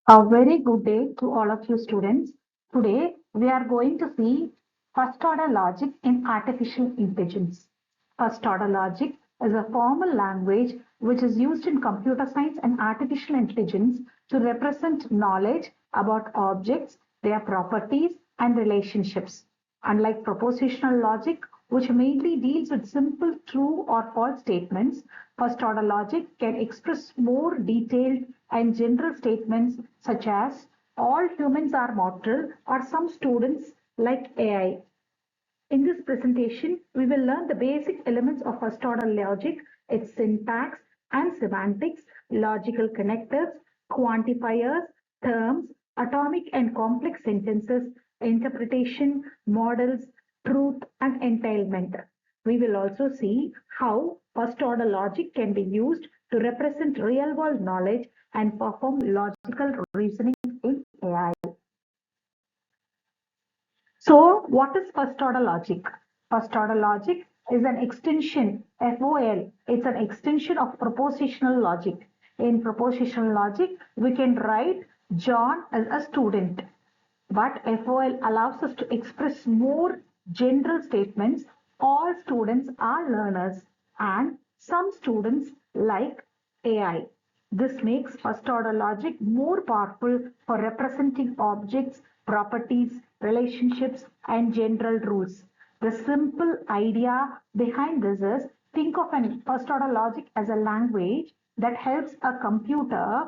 A very good day to all of you students. Today we are going to see first order logic in artificial intelligence. First order logic is a formal language which is used in computer science and artificial intelligence to represent knowledge about objects, their properties and relationships. Unlike propositional logic, which mainly deals with simple true or false statements, first order logic can express more detailed and general statements such as all humans are mortal or some students like AI. In this presentation, we will learn the basic elements of first order logic, its syntax and semantics, logical connectors, quantifiers, terms, atomic and complex sentences, interpretation, models, truth, and entailment. We will also see how first order logic can be used to represent real world knowledge and perform logical reasoning in AI. So, what is first order logic? First order logic is an extension, FOL, it's an extension of propositional logic. In propositional logic, we can write John as a student, but FOL allows us to express more general statements. All students are learners, and some students like AI. This makes first order logic more powerful for representing objects, properties, relationships, and general rules. The simple idea behind this is think of an first order logic as a language that helps a computer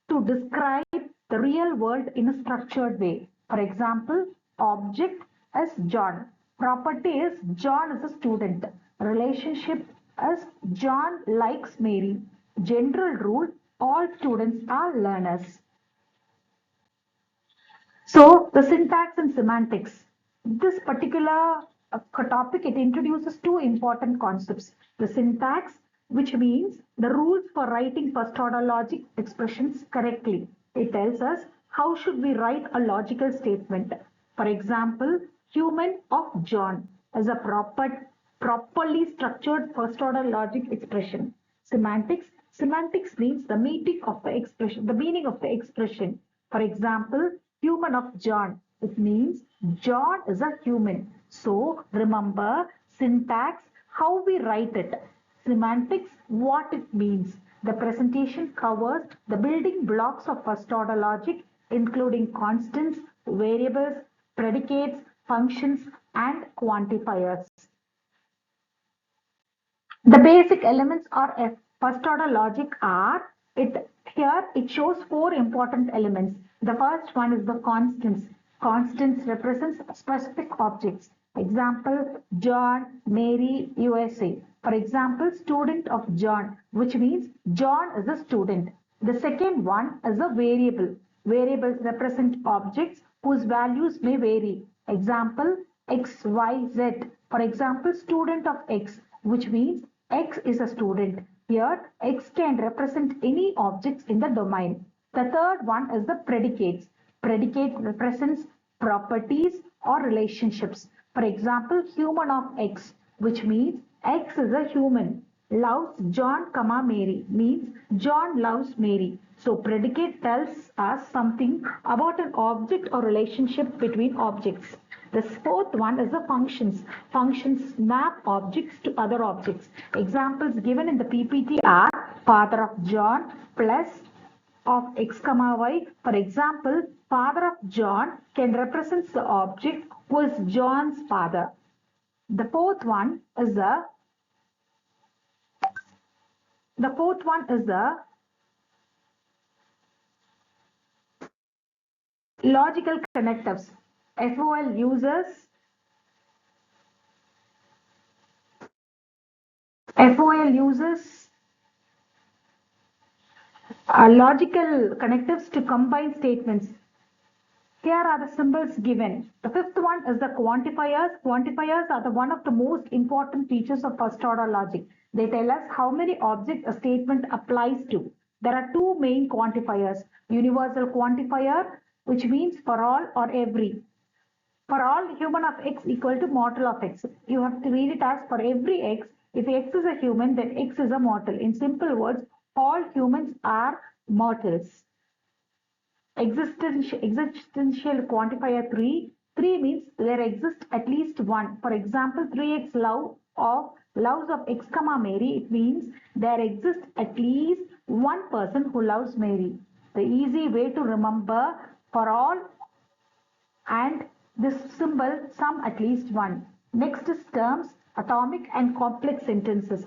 to describe the real world in a structured way. For example, object is John. Property is John is a student. Relationship is John likes Mary. General rule, all students are learners. So the syntax and semantics. This particular topic, it introduces two important concepts. The syntax, which means the rules for writing first order logic expressions correctly. It tells us how should we write a logical statement. For example, human of John is a properly structured first order logic expression. Semantics. Semantics means the meaning of the expression, the meaning of the expression. For example, human of John. It means John is a human. So remember syntax, how we write it. Semantics, what it means. The presentation covers the building blocks of first order logic, including constants, variables, predicates, functions, and quantifiers. The basic elements of first order logic are it here it shows four important elements. The first one is the constants. Constants represents specific objects. Example John, Mary, USA. For example, student of John, which means John is a student. The second one is a variable. Variables represent objects whose values may vary. Example X, Y, Z. For example, student of X, which means X is a student. Here, X can represent any objects in the domain. The third one is the predicates. Predicate represents properties or relationships. For example, human of X, which means X is a human. Loves John, Mary means John loves Mary. So predicate tells us something about an object or relationship between objects. The fourth one is the functions. Functions map objects to other objects. Examples given in the PPT are father of John plus of x comma y. For example, father of John can represent the object who is John's father. The fourth one is the logical connectives. FOL uses FOL uses logical connectives to combine statements. Here are the symbols given. The fifth one is the quantifiers. Quantifiers are the one of the most important features of first order logic. They tell us how many objects a statement applies to. There are two main quantifiers. Universal quantifier, which means for all or every. For all human of x equal to mortal of x. You have to read it as for every x. If x is a human, then x is a mortal. In simple words, all humans are mortals. Existential quantifier 3. 3 means there exists at least one. For example, 3x loves of X comma Mary. It means there exists at least one person who loves Mary. The easy way to remember for all and this symbol some at least one. Next is terms, atomic and complex sentences.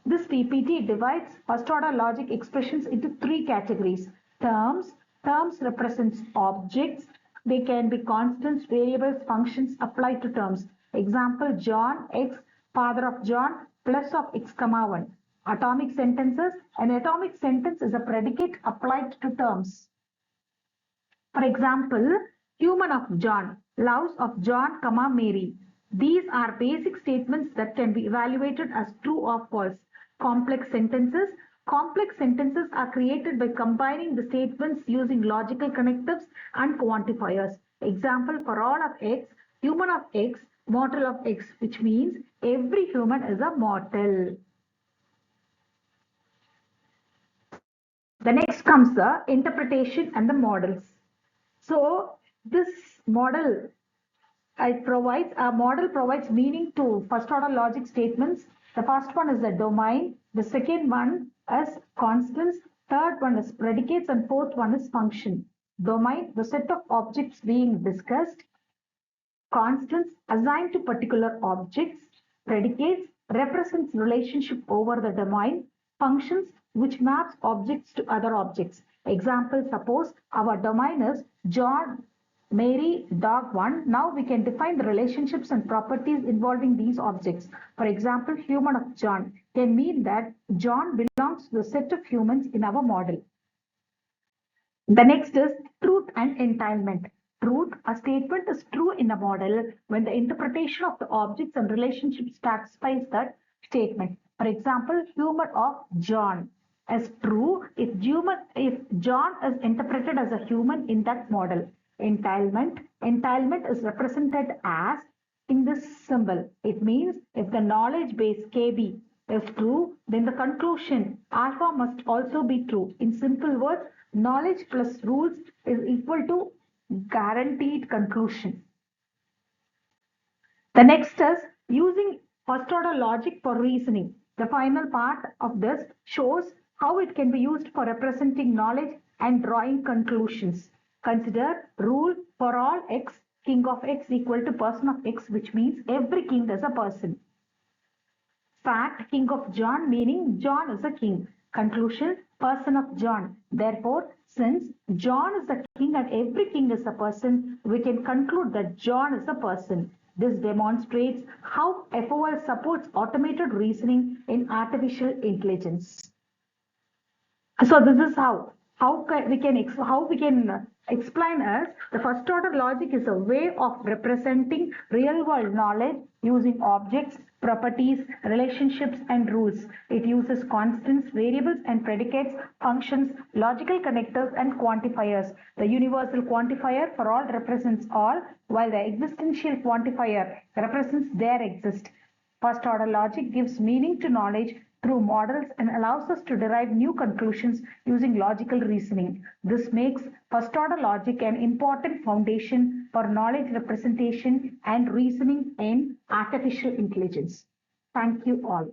This PPT divides first order logic expressions into three categories. Terms. Terms represents objects. They can be constants, variables, functions applied to terms. Example, John X, father of John, plus of X comma 1. Atomic sentences. An atomic sentence is a predicate applied to terms. For example, human of John, loves of John, comma Mary. These are basic statements that can be evaluated as true or false. Complex sentences. Complex sentences are created by combining the statements using logical connectives and quantifiers. Example, for all of X, human of X, mortal of X, which means every human is a mortal. The next comes the interpretation and the models. So this model provides meaning to first order logic statements. The first one is the domain, the second one is constants, third one is predicates, and fourth one is function. Domain, the set of objects being discussed. Constants assigned to particular objects. Predicates represents relationship over the domain. Functions which maps objects to other objects. Example, suppose our domain is John, Mary, dog 1. Now we can define the relationships and properties involving these objects. For example, human of John can mean that John belongs to the set of humans in our model. The next is truth and entailment. Truth, a statement is true in a model when the interpretation of the objects and relationships satisfies that statement. For example, human of John is true if John is interpreted as a human in that model. Entailment is represented as in this symbol. It means if the knowledge base KB is true, then the conclusion alpha must also be true. In simple words, knowledge plus rules is equal to guaranteed conclusion. The next is using first order logic for reasoning. The final part of this shows how it can be used for representing knowledge and drawing conclusions. Consider rule for all X, king of X equal to person of X, which means every king is a person. Fact, king of John, meaning John is a king. Conclusion, person of John. Therefore, since John is a king and every king is a person, we can conclude that John is a person. This demonstrates how FOL supports automated reasoning in artificial intelligence. So this is how we can explain as the first order logic is a way of representing real world knowledge using objects, properties, relationships, and rules. It uses constants, variables, and predicates, functions, logical connectors, and quantifiers. The universal quantifier for all represents all, while the existential quantifier represents there exist. First order logic gives meaning to knowledge through models and allows us to derive new conclusions using logical reasoning. This makes first order logic an important foundation for knowledge representation and reasoning in artificial intelligence. Thank you all.